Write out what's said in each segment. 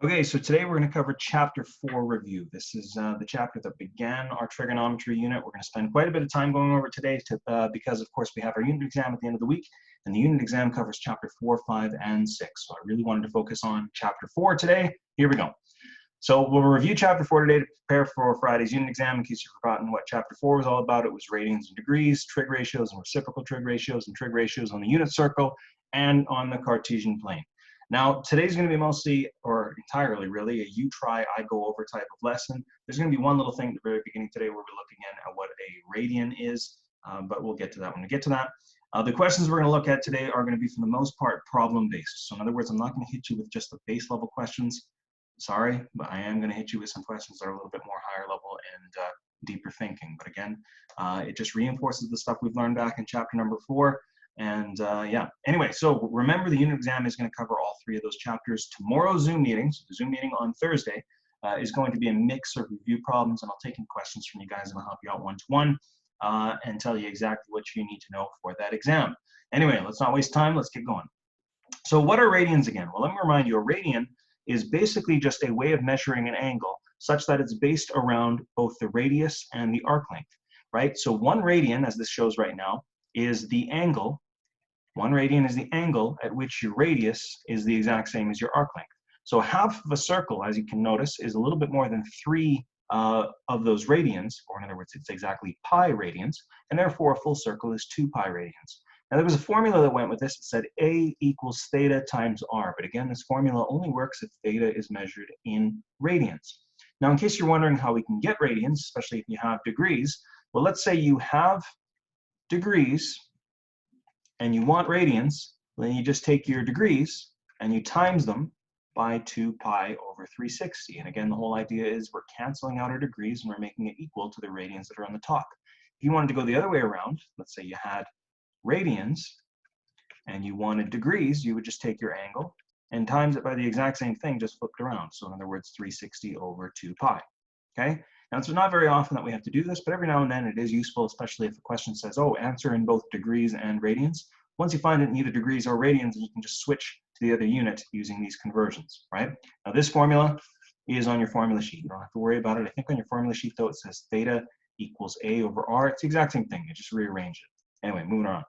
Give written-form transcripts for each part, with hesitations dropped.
Okay, so today we're going to cover Chapter 4 review. This is the chapter that began our trigonometry unit. We're going to spend quite a bit of time going over it today because, of course, we have our unit exam at the end of the week, and the unit exam covers Chapter 4, 5, and 6. So I really wanted to focus on Chapter 4 today. Here we go. So we'll review Chapter 4 today to prepare for Friday's unit exam. In case you've forgotten what Chapter 4 was all about, it was radians and degrees, trig ratios and reciprocal trig ratios, and trig ratios on the unit circle and on the Cartesian plane. Now, today's going to be mostly, or entirely really, a you try, I go over type of lesson. There's going to be one little thing at the very beginning today where we're looking at what a radian is, but we'll get to that when we get to that. The questions we're going to look at today are going to be, for the most part, problem-based. So in other words, I'm not going to hit you with just the base level questions. Sorry, but I am going to hit you with some questions that are a little bit more higher level and deeper thinking. But again, it just reinforces the stuff we've learned back in chapter number 4. And yeah, anyway, so remember the unit exam is going to cover all 3 of those chapters. Tomorrow's Zoom meeting, so the Zoom meeting on Thursday, is going to be a mix of review problems, and I'll take in questions from you guys and I'll help you out one-to-one and tell you exactly what you need to know for that exam. Anyway, let's not waste time. Let's get going. So what are radians again? Well, let me remind you, a radian is basically just a way of measuring an angle such that it's based around both the radius and the arc length, right? So 1 radian, as this shows right now, is the angle. 1 radian is the angle at which your radius is the exact same as your arc length. So half of a circle, as you can notice, is a little bit more than 3 of those radians, or in other words, it's exactly pi radians, and therefore a full circle is 2 pi radians. Now there was a formula that went with this. It said A equals theta times r, but again, this formula only works if theta is measured in radians. Now, in case you're wondering how we can get radians, especially if you have degrees, well, let's say you have degrees and you want radians, then you just take your degrees and you times them by 2 pi over 360. And again, the whole idea is we're canceling out our degrees and we're making it equal to the radians that are on the top. If you wanted to go the other way around, let's say you had radians and you wanted degrees, you would just take your angle and times it by the exact same thing, just flipped around. So in other words, 360 over 2 pi. Okay? Now, it's not very often that we have to do this, but every now and then it is useful, especially if the question says, oh, answer in both degrees and radians. Once you find it in either degrees or radians, you can just switch to the other unit using these conversions, right? Now, this formula is on your formula sheet. You don't have to worry about it. I think on your formula sheet, though, it says theta equals A over R. It's the exact same thing. You just rearrange it. Anyway, moving on.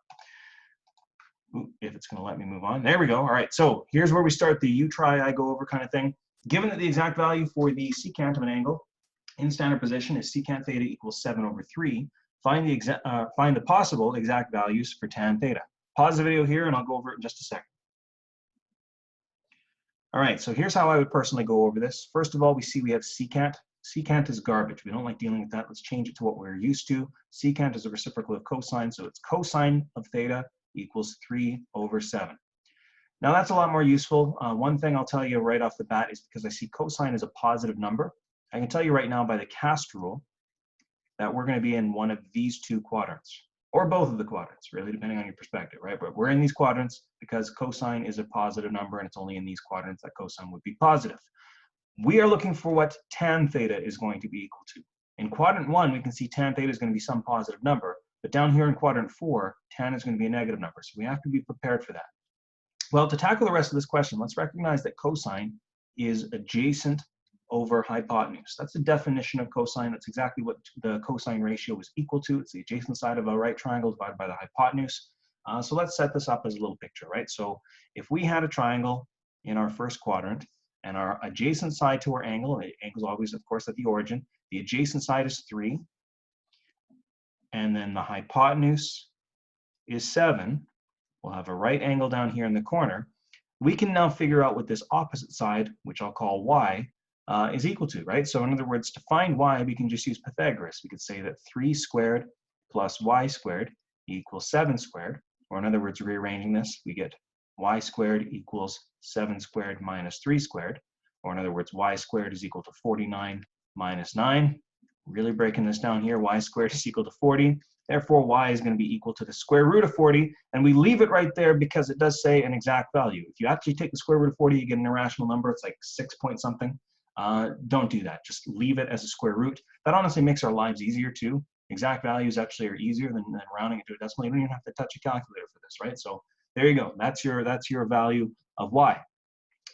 Ooh, if it's going to let me move on. There we go. All right, so here's where we start the you try, I go over kind of thing. Given that the exact value for the secant of an angle in standard position is secant theta equals 7 over 3, find the possible exact values for tan theta. Pause the video here and I'll go over it in just a second. All right, so here's how I would personally go over this. First of all, we see we have secant. Secant is garbage. We don't like dealing with that. Let's change it to what we're used to. Secant is a reciprocal of cosine, so it's cosine of theta equals 3 over 7. Now that's a lot more useful. One thing I'll tell you right off the bat is because I see cosine as a positive number, I can tell you right now by the cast rule that we're going to be in one of these 2 quadrants, or both of the quadrants, really, depending on your perspective, right? But we're in these quadrants because cosine is a positive number, and it's only in these quadrants that cosine would be positive. We are looking for what tan theta is going to be equal to. In quadrant 1, we can see tan theta is going to be some positive number, but down here in quadrant 4, tan is going to be a negative number, so we have to be prepared for that. Well, to tackle the rest of this question, let's recognize that cosine is adjacent over hypotenuse. That's the definition of cosine. That's exactly what the cosine ratio is equal to. It's the adjacent side of a right triangle divided by the hypotenuse. So let's set this up as a little picture, right? So if we had a triangle in our first quadrant and our adjacent side to our angle, and the angle is always, of course, at the origin, the adjacent side is 3, and then the hypotenuse is 7. We'll have a right angle down here in the corner. We can now figure out what this opposite side, which I'll call y, is equal to, right? So in other words, to find y, we can just use Pythagoras. We could say that 3 squared plus y squared equals 7 squared, or in other words, rearranging this, we get y squared equals 7 squared minus 3 squared, or in other words, y squared is equal to 49 minus 9. Really breaking this down here, y squared is equal to 40. Therefore, y is going to be equal to the square root of 40, and we leave it right there because it does say an exact value. If you actually take the square root of 40, you get an irrational number. It's like 6 point something. Don't do that. Just leave it as a square root. That honestly makes our lives easier too. Exact values actually are easier than rounding it to a decimal. You don't even have to touch a calculator for this, right? So there you go. That's your value of y.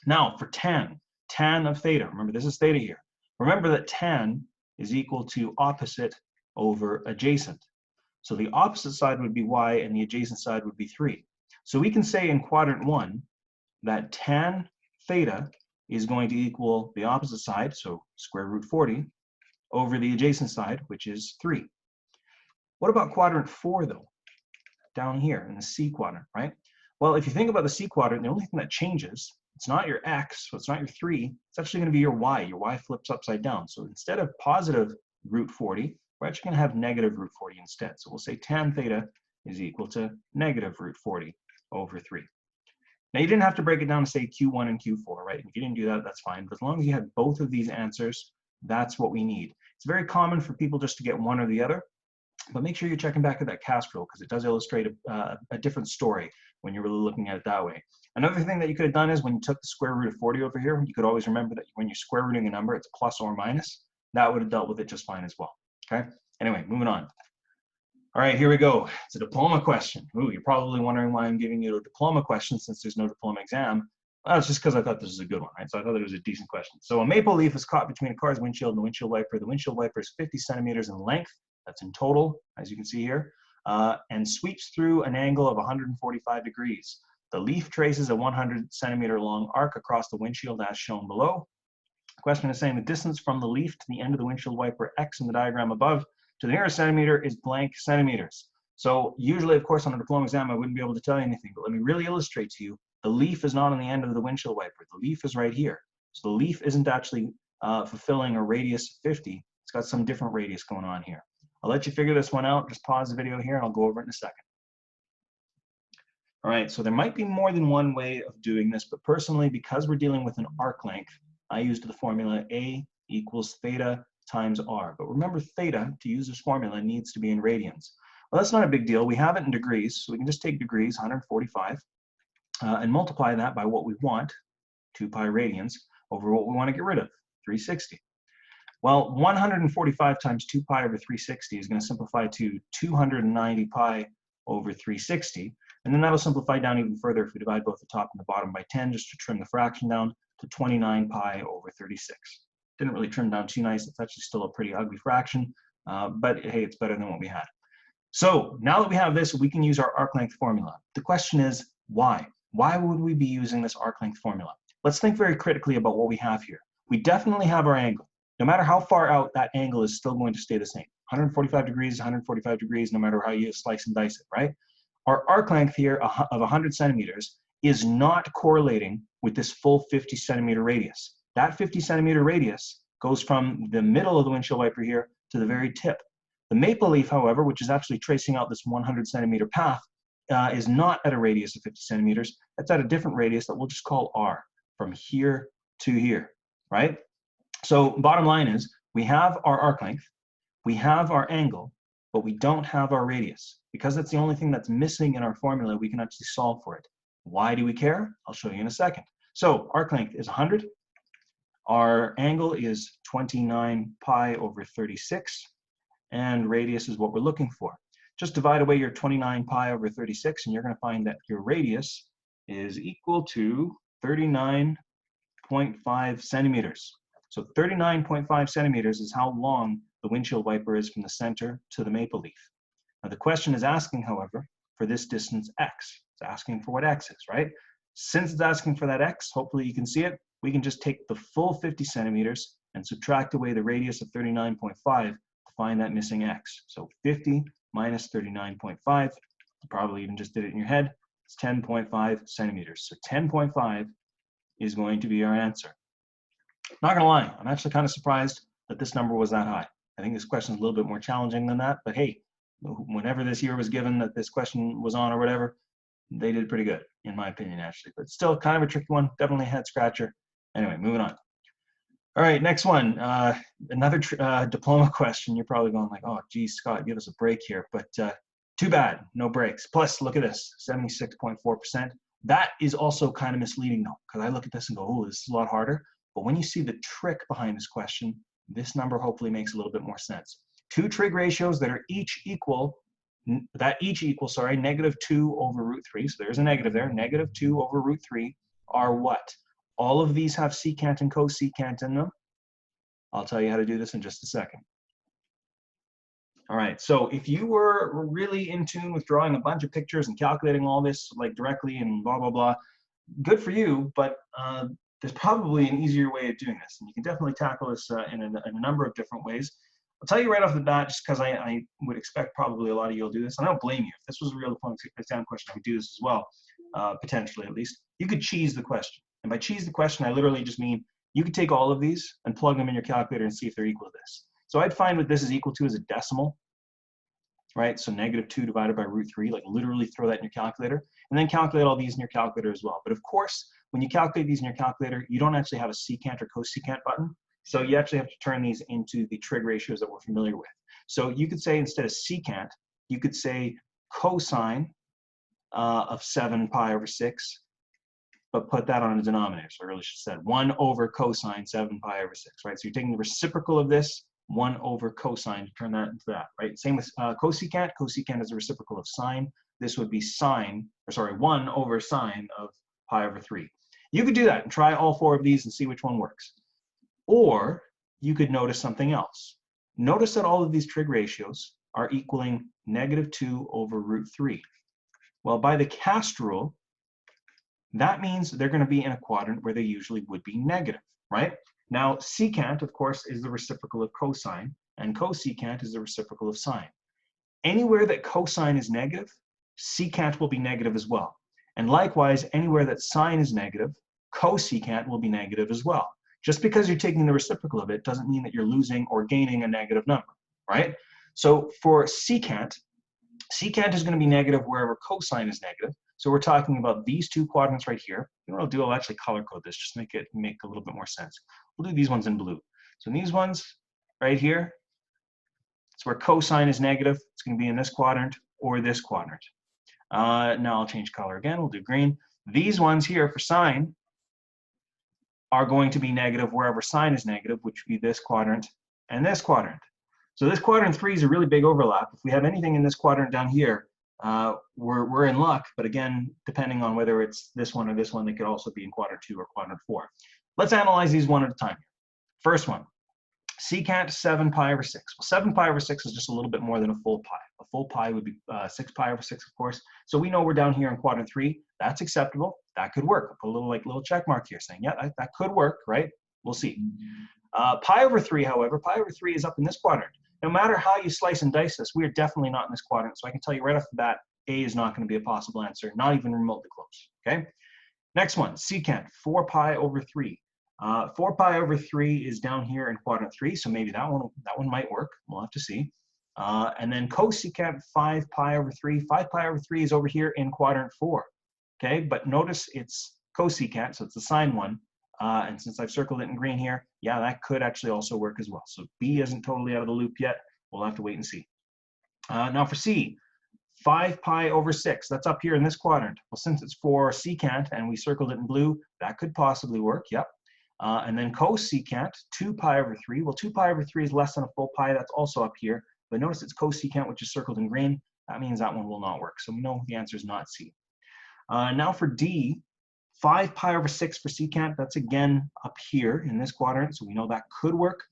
Now for tan. tan of theta. Remember, this is theta here. Remember that tan is equal to opposite over adjacent. So the opposite side would be y and the adjacent side would be 3. So we can say in quadrant 1 that tan theta is going to equal the opposite side, so square root 40, over the adjacent side, which is 3. What about quadrant 4 though? Down here in the C quadrant, right? Well, if you think about the C quadrant, the only thing that changes, it's not your x, so it's not your 3, it's actually going to be your y. Your y flips upside down. So instead of positive root 40, we're actually going to have negative root 40 instead. So we'll say tan theta is equal to negative root 40 over 3. Now you didn't have to break it down to say Q1 and Q4, right? If you didn't do that, that's fine. But as long as you had both of these answers, that's what we need. It's very common for people just to get one or the other, but make sure you're checking back at that cast rule because it does illustrate a different story when you're really looking at it that way. Another thing that you could have done is when you took the square root of 40 over here, you could always remember that when you're square rooting a number, it's plus or minus. That would have dealt with it just fine as well. Okay? Anyway, moving on. All right, here we go. It's a diploma question. Ooh, you're probably wondering why I'm giving you a diploma question since there's no diploma exam. Well, it's just because I thought this was a good one, right? So I thought it was a decent question. So a maple leaf is caught between a car's windshield and the windshield wiper. The windshield wiper is 50 centimeters in length. That's in total, as you can see here, and sweeps through an angle of 145 degrees. The leaf traces a 100 centimeter long arc across the windshield as shown below. The question is saying the distance from the leaf to the end of the windshield wiper X in the diagram above to the nearest centimeter is blank centimeters. So usually, of course, on a diploma exam, I wouldn't be able to tell you anything, but let me really illustrate to you. The leaf is not on the end of the windshield wiper. The leaf is right here. So the leaf isn't actually fulfilling a radius of 50. It's got some different radius going on here. I'll let you figure this one out. Just pause the video here and I'll go over it in a second. All right, so there might be more than one way of doing this, but personally, because we're dealing with an arc length, I used the formula A equals theta times R. But remember, theta, to use this formula, needs to be in radians. Well, that's not a big deal. We have it in degrees, so we can just take degrees, 145, and multiply that by what we want, 2 pi radians, over what we want to get rid of, 360. Well, 145 times 2 pi over 360 is going to simplify to 290 pi over 360. And then that'll simplify down even further if we divide both the top and the bottom by 10, just to trim the fraction down to 29 pi over 36. Didn't really trim down too nice. It's actually still a pretty ugly fraction, but hey, it's better than what we had. So now that we have this, we can use our arc length formula. The question is, why? Why would we be using this arc length formula? Let's think very critically about what we have here. We definitely have our angle. No matter how far out, that angle is still going to stay the same. 145 degrees, 145 degrees, no matter how you slice and dice it, right? Our arc length here of 100 centimeters is not correlating with this full 50 centimeter radius. That 50 centimeter radius goes from the middle of the windshield wiper here to the very tip. The maple leaf, however, which is actually tracing out this 100 centimeter path, is not at a radius of 50 centimeters. It's at a different radius that we'll just call R, from here to here, right? So bottom line is, we have our arc length, we have our angle, but we don't have our radius. Because that's the only thing that's missing in our formula, we can actually solve for it. Why do we care? I'll show you in a second. So arc length is 100. Our angle is 29 pi over 36. And radius is what we're looking for. Just divide away your 29 pi over 36, and you're going to find that your radius is equal to 39.5 centimeters. So 39.5 centimeters is how long the windshield wiper is from the center to the maple leaf. Now the question is asking, however, for this distance x. It's asking for what x is, right? Since it's asking for that x, hopefully you can see it, we can just take the full 50 centimeters and subtract away the radius of 39.5 to find that missing x. So 50 minus 39.5, you probably even just did it in your head, it's 10.5 centimeters. So 10.5 is going to be our answer. Not gonna lie, I'm actually kind of surprised that this number was that high. I think this question is a little bit more challenging than that, but hey, whenever this year was given that this question was on or whatever, they did pretty good, in my opinion, actually. But still kind of a tricky one, definitely a head scratcher. Anyway, moving on. All right, next one, another diploma question. You're probably going like, oh, geez, Scott, give us a break here. But too bad, no breaks. Plus, look at this, 76.4%. That is also kind of misleading though, because I look at this and go, oh, this is a lot harder. But when you see the trick behind this question, this number hopefully makes a little bit more sense. Two trig ratios that each equal, negative 2 over root 3. So there's a negative there, negative 2 over root 3 are what? All of these have secant and cosecant in them. I'll tell you how to do this in just a second. All right, so if you were really in tune with drawing a bunch of pictures and calculating all this like directly and blah, blah, blah, good for you, but there's probably an easier way of doing this. And you can definitely tackle this in a number of different ways. I'll tell you right off the bat, just because I would expect probably a lot of you will do this. And I don't blame you. If this was a real exam question, I would do this as well, potentially at least. You could cheese the question. And by cheese the question, I literally just mean you could take all of these and plug them in your calculator and see if they're equal to this. So I'd find what this is equal to as a decimal, right? So -2 divided by √3, like literally throw that in your calculator, and then calculate all these in your calculator as well. But of course, when you calculate these in your calculator, you don't actually have a secant or cosecant button. So you actually have to turn these into the trig ratios that we're familiar with. So you could say instead of secant, you could say cosine of 7 pi over 6, but put that on a denominator. So I really should have said 1 over cosine 7 pi over 6, right? So you're taking the reciprocal of this, 1 over cosine, to turn that into that, right? Same with cosecant. Cosecant is a reciprocal of sine. This would be 1 over sine of pi over 3. You could do that and try all 4 of these and see which one works. Or you could notice something else. Notice that all of these trig ratios are equaling -2 over √3. Well, by the cast rule, that means they're going to be in a quadrant where they usually would be negative, right? Now, secant, of course, is the reciprocal of cosine, and cosecant is the reciprocal of sine. Anywhere that cosine is negative, secant will be negative as well. And likewise, anywhere that sine is negative, cosecant will be negative as well. Just because you're taking the reciprocal of it doesn't mean that you're losing or gaining a negative number, right? So for secant, secant is going to be negative wherever cosine is negative. So we're talking about these two quadrants right here. You know what I'll do? I'll actually color code this, just make a little bit more sense. We'll do these ones in blue. So these ones right here, it's where cosine is negative. It's going to be in this quadrant or this quadrant. Now I'll change color again. We'll do green. These ones here for sine are going to be negative wherever sine is negative, which would be this quadrant and this quadrant. So this quadrant 3 is a really big overlap. If we have anything in this quadrant down here, we're in luck. But again, depending on whether it's this one or this one, they could also be in quadrant 2 or quadrant 4. Let's analyze these one at a time. First one, secant 7 pi over 6. Well, 7 pi over 6 is just a little bit more than a full pi. A full pi would be 6 pi over 6, of course. So we know we're down here in quadrant 3. That's acceptable. That could work. I'll put a little check mark here saying, yeah, that could work, right? We'll see. Pi over 3, however, pi over 3 is up in this quadrant. No matter how you slice and dice this, we are definitely not in this quadrant. So I can tell you right off the bat, A is not going to be a possible answer, not even remotely close, okay? Next one, secant, 4 pi over 3. 4 pi over 3 is down here in quadrant 3, so maybe that one might work. We'll have to see. And then cosecant 5 pi over 3. 5 pi over 3 is over here in quadrant 4, okay? But notice it's cosecant, so it's the sine one. And since I've circled it in green here, yeah, that could actually also work as well. So B isn't totally out of the loop yet. We'll have to wait and see. Now for C, 5 pi over 6, that's up here in this quadrant. Well, since it's for secant and we circled it in blue, that could possibly work, yep. And then cosecant, 2 pi over 3. Well, 2 pi over 3 is less than a full pi. That's also up here. But notice it's cosecant, which is circled in green. That means that one will not work. So we know the answer is not C. Now for D, 5 pi over 6 for secant. That's again up here in this quadrant. So we know that could work.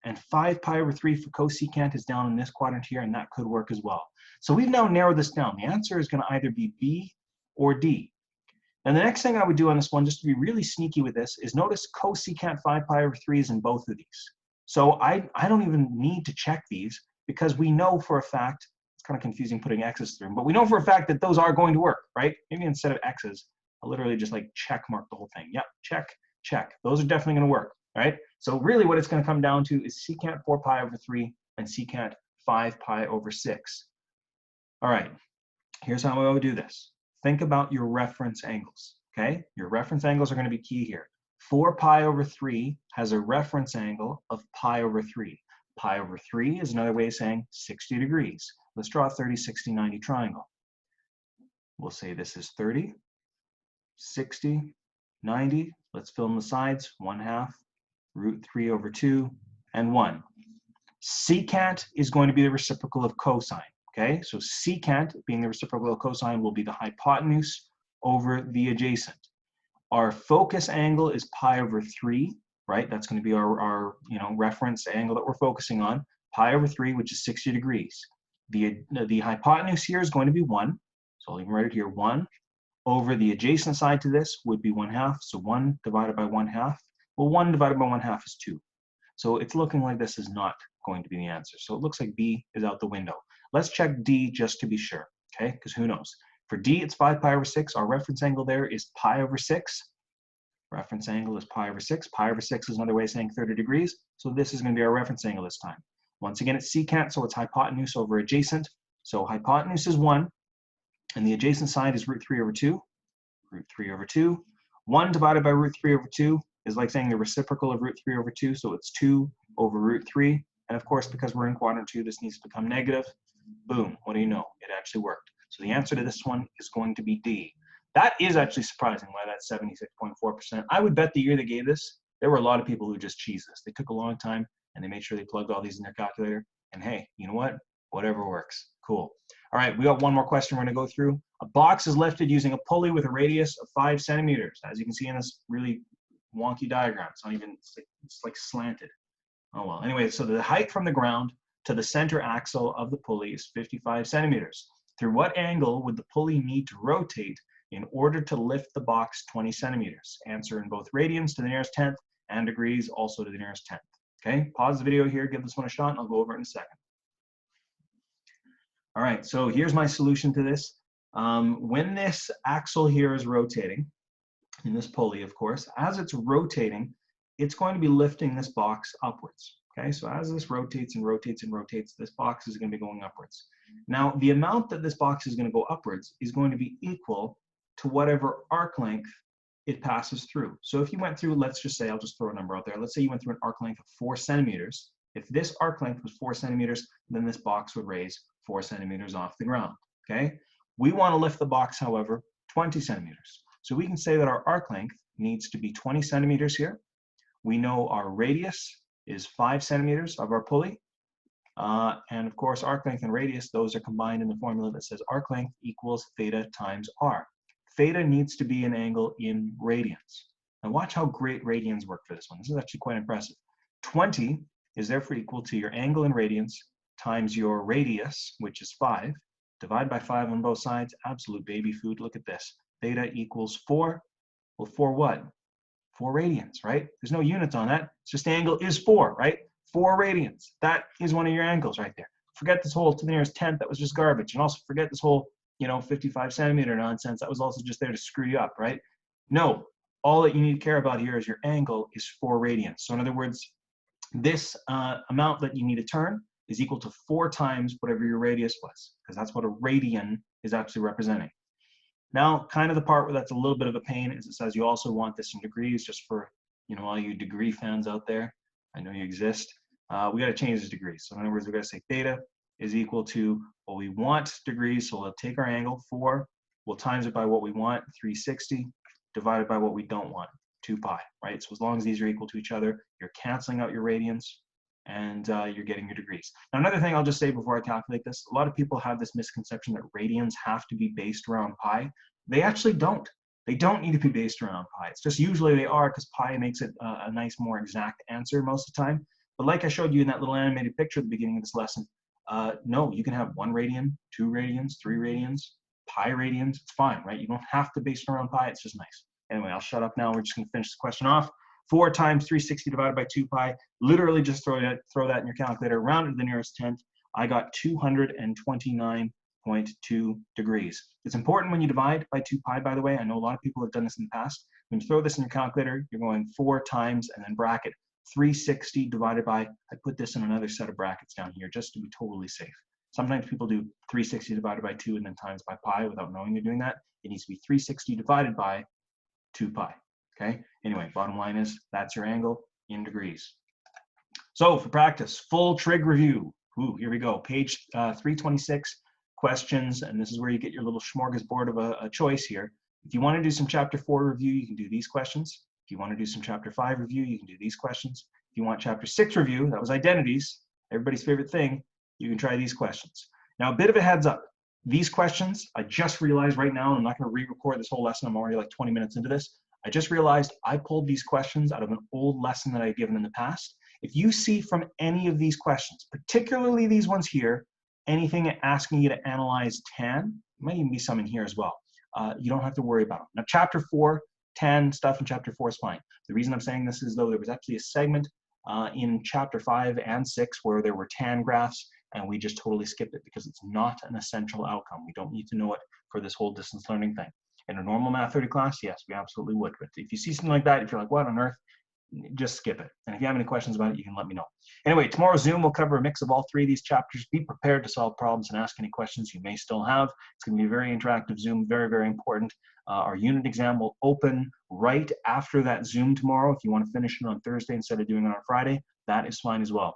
And 5 pi over 3 for cosecant is down in this quadrant here, and that could work as well. So we've now narrowed this down. The answer is going to either be B or D. And the next thing I would do on this one, just to be really sneaky with this, is notice cosecant 5 pi over 3 is in both of these. So I don't even need to check these because we know for a fact, it's kind of confusing putting x's through them, but we know for a fact that those are going to work, right? Maybe instead of x's, I'll literally just like check mark the whole thing. Yep, check, check. Those are definitely going to work, right? So really what it's going to come down to is secant 4 pi over 3 and secant 5 pi over 6. All right, here's how I would do this. Think about your reference angles, okay? Your reference angles are going to be key here. 4 pi over 3 has a reference angle of pi over 3. Pi over 3 is another way of saying 60 degrees. Let's draw a 30, 60, 90 triangle. We'll say this is 30, 60, 90. Let's fill in the sides. 1/2, √3 over 2, and 1. Secant is going to be the reciprocal of cosine. Okay, so secant being the reciprocal of cosine will be the hypotenuse over the adjacent. Our focus angle is pi over 3, right? That's going to be our reference angle that we're focusing on. Pi over 3, which is 60 degrees. The hypotenuse here is going to be 1. So I'll even write it here, 1. Over the adjacent side to this would be 1/2. So 1 divided by 1/2. Well, 1 divided by 1/2 is 2. So it's looking like this is not going to be the answer. So it looks like B is out the window. Let's check D just to be sure, okay? Because who knows? For D, it's 5 pi over 6. Our reference angle there is pi over 6. Reference angle is pi over 6. Pi over 6 is another way of saying 30 degrees. So this is going to be our reference angle this time. Once again, it's secant, so it's hypotenuse over adjacent. So hypotenuse is 1, and the adjacent side is root 3 over 2. Root 3 over 2. 1 divided by root 3 over 2 is like saying the reciprocal of root 3 over 2, so it's 2 over root 3. And of course, because we're in quadrant 2, this needs to become negative. Boom, what do you know? It actually worked. So the answer to this one is going to be D. That is actually surprising why that's 76.4%. I would bet the year they gave this, there were a lot of people who just cheesed this. They took a long time and they made sure they plugged all these in their calculator. And hey, you know what? Whatever works. Cool. All right, we got one more question we're going to go through. A box is lifted using a pulley with a radius of 5 centimeters. As you can see in this really wonky diagram, it's not even, it's like slanted. Oh well, anyway, so the height from the ground to the center axle of the pulley is 55 centimeters. Through what angle would the pulley need to rotate in order to lift the box 20 centimeters? Answer in both radians to the nearest tenth and degrees also to the nearest tenth. Okay, pause the video here, give this one a shot, and I'll go over it in a second. All right, so here's my solution to this. When this axle here is rotating, in this pulley, of course, as it's rotating, it's going to be lifting this box upwards. Okay, so as this rotates and rotates and rotates, this box is going to be going upwards. Now, the amount that this box is going to go upwards is going to be equal to whatever arc length it passes through. So if you went through, let's just say, I'll just throw a number out there. Let's say you went through an arc length of 4 centimeters. If this arc length was 4 centimeters, then this box would raise 4 centimeters off the ground. Okay, we want to lift the box, however, 20 centimeters. So we can say that our arc length needs to be 20 centimeters here. We know our radius is 5 centimeters of our pulley. And of course, arc length and radius, those are combined in the formula that says arc length equals theta times r. Theta needs to be an angle in radians. Now watch how great radians work for this one. This is actually quite impressive. 20 is therefore equal to your angle in radians times your radius, which is 5, divided by 5 on both sides. Absolute baby food. Look at this. Theta equals 4. Well, 4 what? 4 radians, right? There's no units on that. It's just the angle is 4, right? 4 radians. That is one of your angles right there. Forget this whole to the nearest tenth. That was just garbage. And also forget this whole, 55 centimeter nonsense. That was also just there to screw you up, right? No, all that you need to care about here is your angle is 4 radians. So in other words, this amount that you need to turn is equal to 4 times whatever your radius was, because that's what a radian is actually representing. Now, kind of the part where that's a little bit of a pain is it says you also want this in degrees, just for, all you degree fans out there. I know you exist. We got to change this degrees. So in other words, we got to say theta is equal to what we want degrees. So we'll take our angle, 4, we'll times it by what we want, 360, divided by what we don't want, 2 pi, right? So as long as these are equal to each other, you're canceling out your radians, and you're getting your degrees. Now, another thing I'll just say before I calculate this, a lot of people have this misconception that radians have to be based around pi. They actually don't. They don't need to be based around pi. It's just usually they are, because pi makes it a nice, more exact answer most of the time. But like I showed you in that little animated picture at the beginning of this lesson, no, you can have 1 radian, 2 radians, 3 radians, pi radians. It's fine, right? You don't have to base it around pi. It's just nice. Anyway, I'll shut up now. We're just going to finish this question off. 4 times 360 divided by 2 pi. Literally just throw that in your calculator, round it to the nearest tenth. I got 229.2 degrees. It's important when you divide by 2 pi, by the way. I know a lot of people have done this in the past. When you throw this in your calculator, you're going 4 times and then bracket 360 divided by, I put this in another set of brackets down here just to be totally safe. Sometimes people do 360 divided by 2 and then times by pi without knowing you're doing that. It needs to be 360 divided by 2 pi. Okay, anyway, bottom line is that's your angle in degrees. So for practice, full trig review. Ooh, here we go. Page 326, questions, and this is where you get your little smorgasbord of a choice here. If you want to do some chapter 4 review, you can do these questions. If you want to do some chapter 5 review, you can do these questions. If you want chapter 6 review, that was identities, everybody's favorite thing, you can try these questions. Now, a bit of a heads up. These questions, I just realized right now, and I'm not going to re-record this whole lesson, I'm already like 20 minutes into this. I just realized I pulled these questions out of an old lesson that I've given in the past. If you see from any of these questions, particularly these ones here, anything asking you to analyze tan, might even be some in here as well, you don't have to worry about them. Now, chapter 4, tan stuff in chapter 4 is fine. The reason I'm saying this is though there was actually a segment in chapter 5 and 6 where there were tan graphs, and we just totally skipped it because it's not an essential outcome. We don't need to know it for this whole distance learning thing. In a normal Math 30 class, yes, we absolutely would. But if you see something like that, if you're like, what on earth, just skip it. And if you have any questions about it, you can let me know. Anyway, tomorrow's Zoom will cover a mix of all 3 of these chapters. Be prepared to solve problems and ask any questions you may still have. It's going to be a very interactive Zoom, very, very important. Our unit exam will open right after that Zoom tomorrow. If you want to finish it on Thursday instead of doing it on Friday, that is fine as well.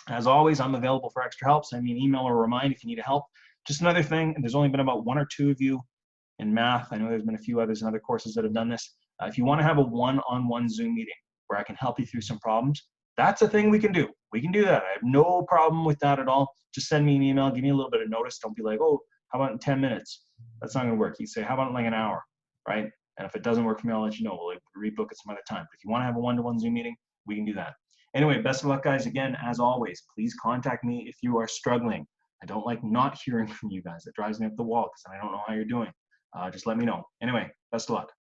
As always, I'm available for extra help. Send me an email or a remind if you need help. Just another thing, there's only been about 1 or 2 of you in math. I know there's been a few others in other courses that have done this. If you want to have a one-on-one Zoom meeting where I can help you through some problems, that's a thing we can do. We can do that. I have no problem with that at all. Just send me an email, give me a little bit of notice. Don't be like, oh, how about in 10 minutes? That's not going to work. You say, how about in like an hour, right? And if it doesn't work for me, I'll let you know. We'll rebook it some other time. But if you want to have a one-to-one Zoom meeting, we can do that. Anyway, best of luck, guys. Again, as always, please contact me if you are struggling. I don't like not hearing from you guys. It drives me up the wall because I don't know how you're doing. Just let me know. Anyway, best of luck.